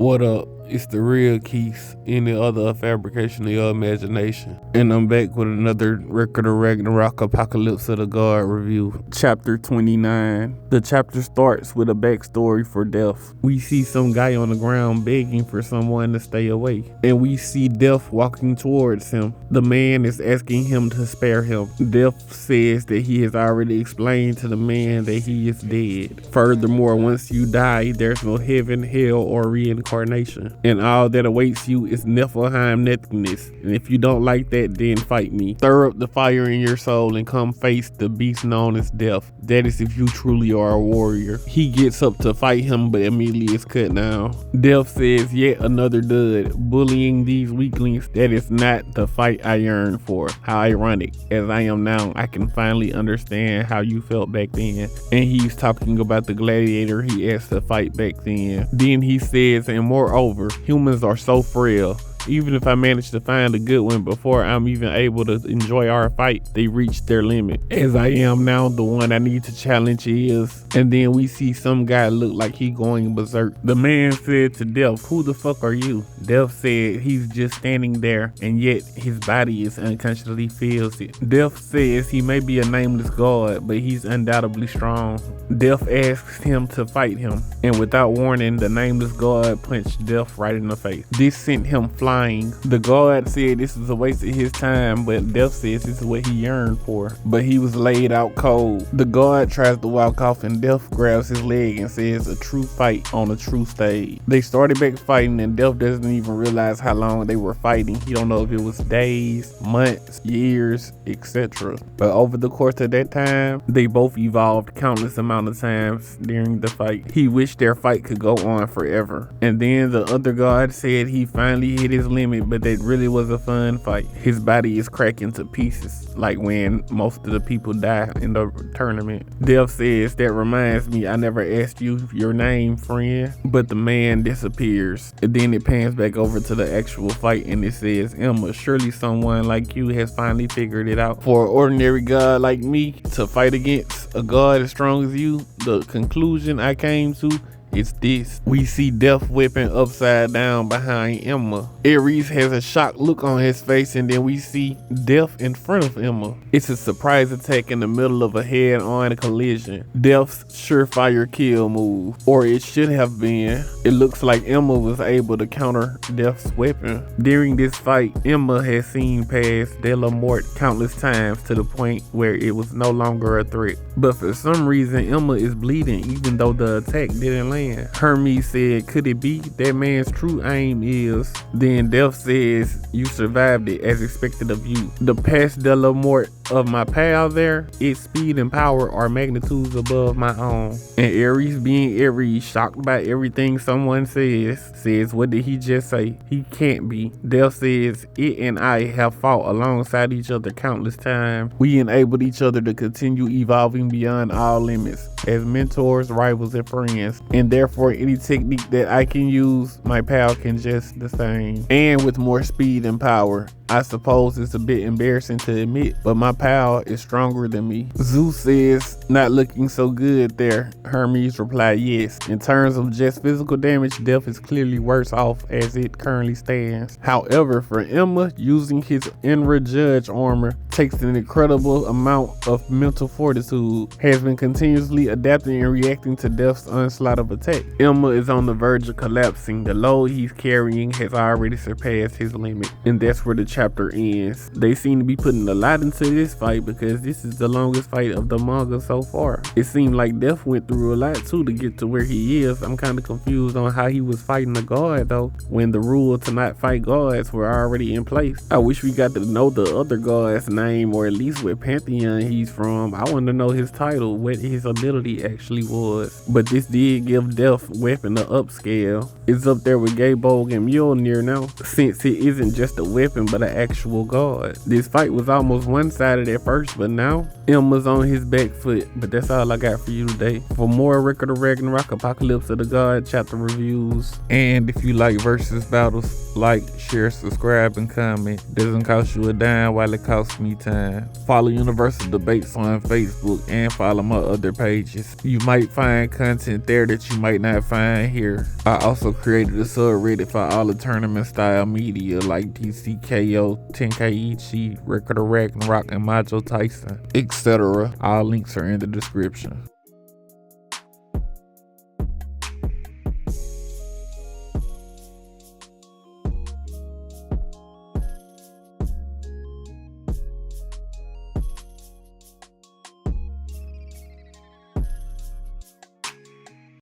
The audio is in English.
What up? It's the real Keith, any other fabrication of your imagination. And I'm back with another record of Ragnarok Apocalypse of the God review. Chapter 29. The chapter starts with a backstory for Death. We see some guy on the ground begging for someone to stay away. And we see Death walking towards him. The man is asking him to spare him. Death says that he has already explained to the man that he is dead. Furthermore, once you die, there's no heaven, hell, or reincarnation. And all that awaits you is Niflheim nothingness. And if you don't like that, then fight me. Stir up the fire in your soul and come face the beast known as Death. That is if you truly are a warrior. He gets up to fight him, but immediately is cut down. Death says, yet another dud. Bullying these weaklings, that is not the fight I yearn for. How ironic. As I am now, I can finally understand how you felt back then. And he's talking about the gladiator he asked to fight back then. Then he says, and moreover, humans are so frail. Even if I manage to find a good one before I'm even able to enjoy our fight, they reach their limit. As I am now, the one I need to challenge is. And then we see some guy look like he going berserk. The man said to Death, who the fuck are you? Death said he's just standing there, and yet his body is unconsciously feels it. Death says he may be a nameless god, but he's undoubtedly strong. Death asks him to fight him, and without warning, the nameless god punched Death right in the face. This sent him flying. The god said this is a waste of his time, but Death says this is what he yearned for. But he was laid out cold. The god tries to walk off and Death grabs his leg and says a true fight on a true stage. They started back fighting and Death doesn't even realize how long they were fighting. He don't know if it was days, months, years, etc. But over the course of that time, they both evolved countless amount of times during the fight. He wished their fight could go on forever. And then the other god said he finally hit his limit, but that really was a fun fight. His body is cracking to pieces, like when most of the people die in the tournament. Death says, that reminds me, I never asked you your name, friend. But the man disappears. And then it pans back over to the actual fight and it says, Enma, surely someone like you has finally figured it out. For an ordinary god like me to fight against a god as strong as you, the conclusion I came to, it's this. We see Death weapon upside down behind Enma. Ares has a shocked look on his face, and then we see Death in front of Enma. It's a surprise attack in the middle of a head-on collision. Death's surefire kill move, or it should have been. It looks like Enma was able to counter Death's weapon. During this fight, Enma has seen past Della Mort countless times to the point where it was no longer a threat. But for some reason, Enma is bleeding even though the attack didn't land. Hermes said, could it be that man's true aim is? Then Death says, you survived it as expected of you. The past de la mort of my pal there, its speed and power are magnitudes above my own. And Ares, being Ares, shocked by everything someone says, what did he just say? He can't be. Death says, it and I have fought alongside each other countless times. We enabled each other to continue evolving beyond all limits as mentors, rivals, and friends. And therefore, any technique that I can use, my pal can just the same. And with more speed and power. I suppose it's a bit embarrassing to admit, but my pal is stronger than me. Zeus says, not looking so good there. Hermes replied, yes. In terms of just physical damage, Death is clearly worse off as it currently stands. However, for Enma, using his Enra Judge armor takes an incredible amount of mental fortitude, has been continuously adapting and reacting to Death's onslaught of attack. Enma is on the verge of collapsing. The load he's carrying has already surpassed his limit, and that's where the chapter ends. They seem to be putting a lot into this fight because this is the longest fight of the manga so far. It seemed like Death went through a lot too to get to where he is. I'm kind of confused on how he was fighting a god though, when the rule to not fight gods were already in place. I wish we got to know the other god's name, or at least what pantheon he's from. I want to know his title, what his ability actually was. But this did give Death weapon an upscale. It's up there with Gaebog and Mjolnir now, since it isn't just a weapon but an actual god. This fight was almost one-sided at first, but now Enma's on his back foot. But that's all I got for you today. For more Record of Ragnarok Apocalypse of the God chapter reviews, and if you like versus battles, like, share, subscribe, and comment. Doesn't cost you a dime while it costs me time. Follow Universal Debates on Facebook and follow my other pages. pages. You might find content there that you might not find here. I also created a subreddit for all the tournament style media like TCKO, Tenkaichi, Record of Ragnarok, and Majo Tyson, etc. All links are in the description.